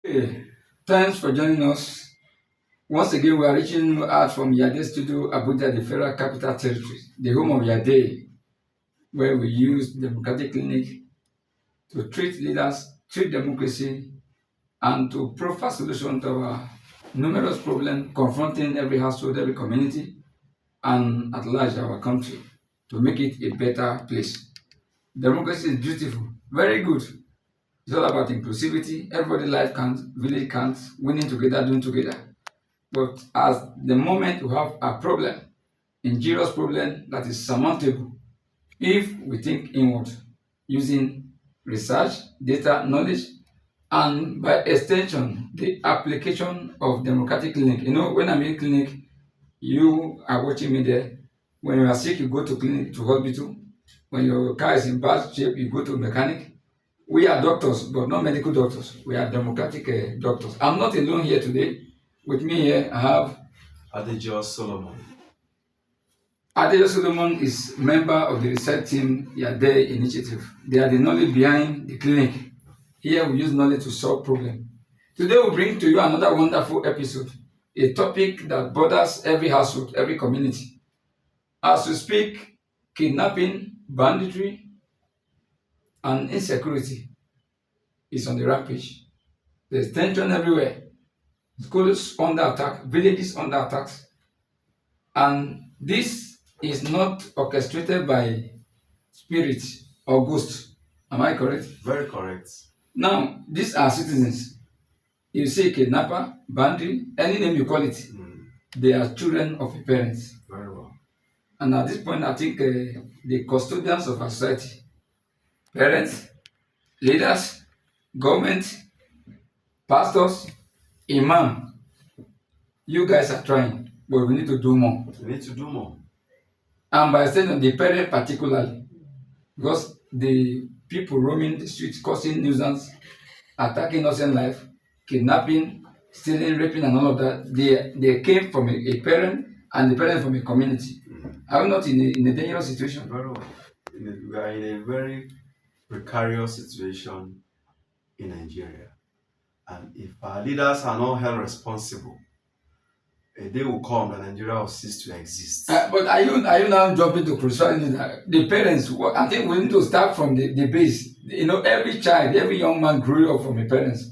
Hey, thanks for joining us. Once again, we are reaching out from Yade Studio, Abuja, the Federal Capital Territory, the home of Yade, where we use democratic clinic to treat leaders, treat democracy, and to proffer solutions to our numerous problems confronting every household, every community, and at large our country to make it a better place. Democracy is beautiful, very good. It's all about inclusivity. Everybody life counts, village counts, winning together, doing together. But as the moment we have a problem, injurious problem that is surmountable, if we think inward using research, data, knowledge, and by extension, the application of democratic clinic. When I'm in clinic, you are watching me there. When you are sick, you go to clinic, to hospital. When your car is in bad shape, you go to mechanic. We are doctors, but not medical doctors. We are democratic doctors. I'm not alone here today. With me here, I have Adejo Solomon. Adejo Solomon is member of the research team Yade Initiative. They are the knowledge behind the clinic. Here we use knowledge to solve problems. Today we bring to you another wonderful episode, a topic that bothers every household, every community. As we speak, kidnapping, banditry, and insecurity is on the rampage. There's tension everywhere. Schools under attack, villages under attack, and this is not orchestrated by spirits or ghosts. Am I correct? Very correct. Now, these are citizens. You say kidnapper, bandit, any name you call it, they are children of the parents. Very well. And at this point, I think the custodians of our society, parents, leaders, government, pastors, imam, you guys are trying, but we need to do more. We need to do more. And by saying the parent particularly, because the people roaming the streets causing nuisance, attacking innocent life, kidnapping, stealing, raping, and all of that, they came from a parent and the parent from a community. Are we not in a dangerous situation? Very well. We are in a very precarious situation in Nigeria. And if our leaders are not held responsible, a day will come that Nigeria will cease to exist. But are you now jumping to crucial the parents? I think we need to start from the base. Every child, every young man grew up from the parents,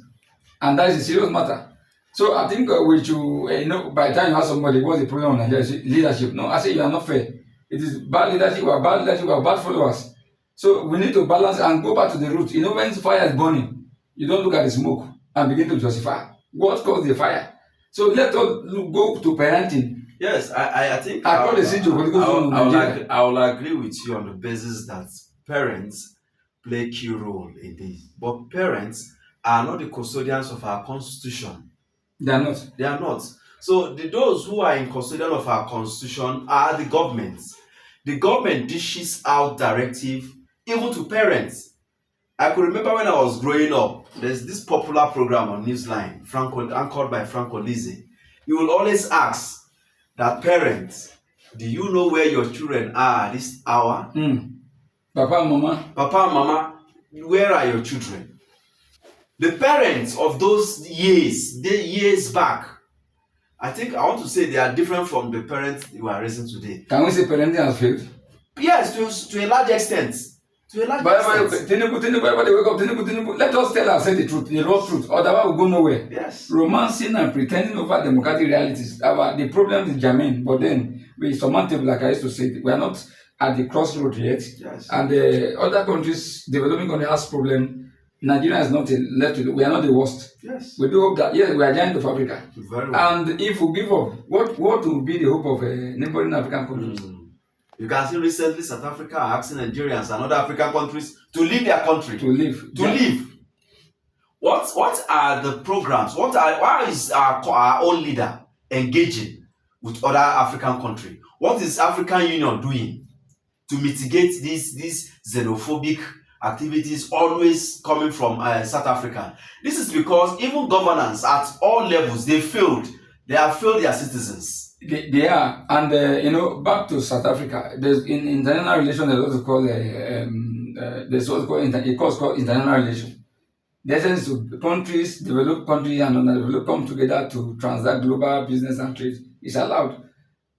and that is a serious matter. So I think we should, by the time you have somebody, what's the problem of Nigeria? Leadership. No, I say you are not fair. It is bad leadership or bad leadership or bad followers. So we need to balance and go back to the root. When fire is burning, you don't look at the smoke and begin to justify what caused the fire. So let us go to parenting. Yes, I think I will agree with you on the basis that parents play a key role in this. But parents are not the custodians of our constitution. They are not. They are not. So those who are in custodian of our constitution are the government. The government dishes out directive even to parents. I could remember when I was growing up, there's this popular program on Newsline, anchored by Franco Lizzie. You will always ask that parents, do you know where your children are at this hour? Papa and Mama. Papa and Mama, where are your children? The parents of those years back, I think I want to say they are different from the parents you are raising today. Can we say parenting has failed? Yes, to a large extent. But everybody wake up, Tinubu. Let us tell ourselves the truth, the raw truth. Otherwise, we'll go nowhere. Yes. Romancing and pretending over democratic realities. The problem is germane, but then we surmountable, like I used to say. We are not at the crossroad yet. Yes. And the other countries, developing countries, has problem. Nigeria is not left to do. We are not the worst. Yes. We do hope that, yes, we are giant of Africa. Very well. And if we give up, what will be the hope of neighboring African countries? You can see recently South Africa are asking Nigerians and other African countries to leave their country. To leave. Leave. What are the programs? Why is our own leader engaging with other African countries? What is African Union doing to mitigate these xenophobic activities always coming from South Africa? This is because even governance at all levels, they failed. They have failed their citizens. They are, and back to South Africa. There's in international relations. There's what's called there's what's called a course called international relations. The essence of countries, developed countries and underdeveloped come together to transact global business and trade is allowed.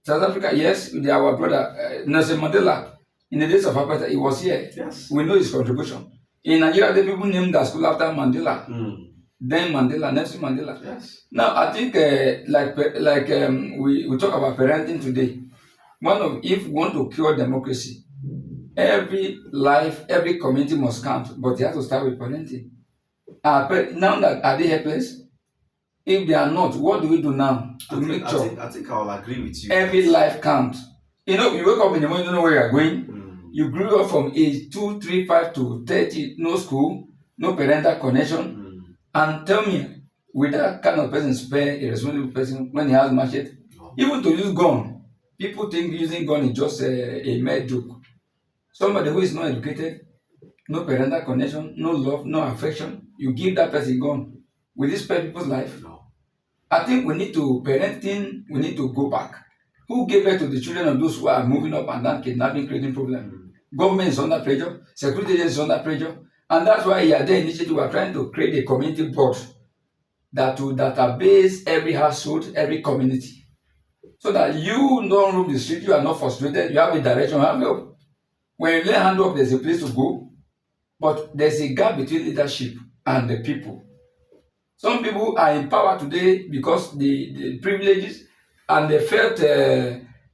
South Africa, yes, they are our brother. Nelson Mandela, in the days of apartheid, he was here. Yes. We know his contribution. In Nigeria, the people named the school after Mandela. Mm. Then Mandela, Nelson Mandela. Yes. Now, I think, we talk about parenting today. If we want to cure democracy, every life, every community must count, but you have to start with parenting. Now that are they helpless? If they are not, what do we do now to make sure I think I will agree with you. every life count? You know, you wake up in the morning, you don't know where you are going. Mm. You grew up from age 2, 3, 5 to 30, no school, no parental connection. And tell me, will that kind of person spare a responsible person when he has machete? No. Even to use gun, people think using gun is just a mere joke. Somebody who is not educated, no parental connection, no love, no affection, you give that person gun. Will this spare people's life? No. I think we need to we need to go back. Who gave birth to the children of those who are moving up and down, kidnapping, creating problems? Government is under pressure, security agencies is under pressure, and that's why here the initiative we are trying to create a community board that will database every household, every community, so that you don't roam the street, you are not frustrated, you have a direction, you have help. When you lay hand up, there's a place to go, but there's a gap between leadership and the people. Some people are in power today because the privileges, and they felt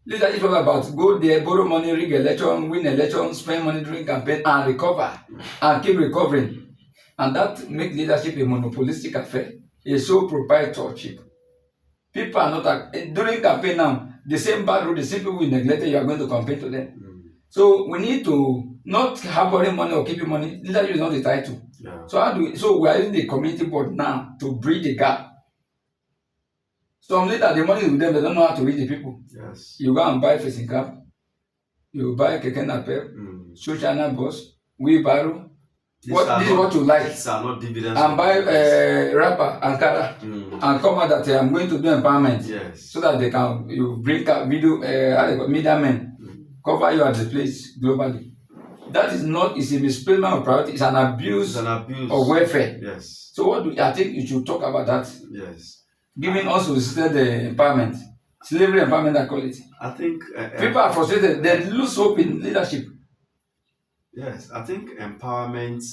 leadership was about go there, borrow money, rig election, win election, spend money during campaign, and recover, and keep recovering. And that make leadership a monopolistic affair, a sole proprietorship. People are not during campaign now. The same bad road, the same people you neglected, you are going to campaign to them. So we need to not harboring money or keeping money. Leadership is not the title. Yeah. So we are using the community board now to bridge the gap. Some leaders, the money is with them, they don't know how to reach the people. Yes. You go and buy facing cap, you buy keke napep, social bus, wheelbarrow. This is what you like. These are not dividends. And buy rapper Ankara and come out that I'm going to do empowerment. Yes. So that they can you bring up video media men cover you at the place globally. That is not, it's a misplacement of priority, it's an abuse, of welfare. Yes. So I think you should talk about that. Yes. Giving us assisted empowerment, slavery empowerment, I call it. I think people are frustrated, they lose hope in leadership. Yes, I think empowerment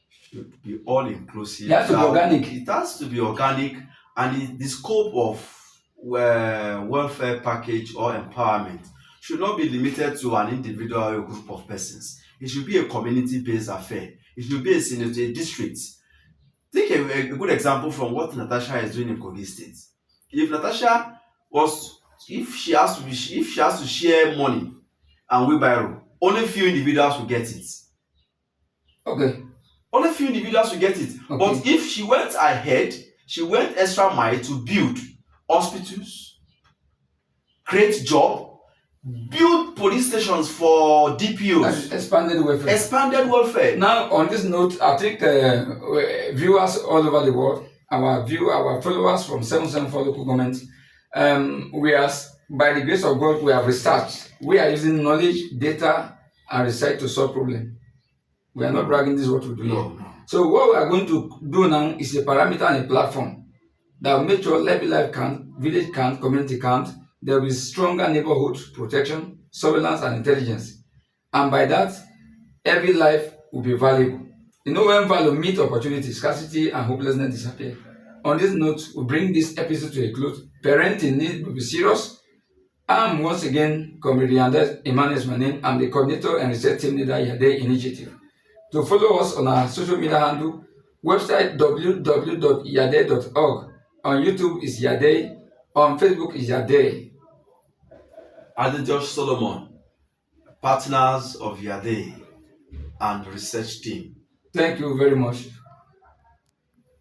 should be all inclusive. It has to be organic. It has to be organic, and the scope of welfare package or empowerment should not be limited to an individual or a group of persons. It should be a community-based affair. It should be a district. Take a good example from what Natasha is doing in Kogi State. If she has to share money and wheelbarrow, only few individuals will get it. Okay. Only few individuals will get it. Okay. But if she went ahead, she went extra mile to build hospitals, create job, build police stations for DPOs. That's expanded welfare. Expanded welfare. Now, on this note, I think viewers all over the world, our followers from 774 local governments, by the grace of God, we have researched. We are using knowledge, data, and research to solve problems. We are not bragging, this is what we do here. So what we are going to do now is a parameter and a platform that will make sure every life count, village count, community count. There will be stronger neighborhood protection, surveillance, and intelligence. And by that, every life will be valuable. You know, when value meet opportunity, scarcity and hopelessness disappear. On this note, we bring this episode to a close. Parenting needs to be serious. I'm once again Comrade Emmanuel is my name. I'm the coordinator and research team leader Yade Initiative. To follow us on our social media handle, website www.yade.org. On YouTube is Yade. On Facebook is Yade. Adejosh Solomon, partners of Yade and research team. Thank you very much.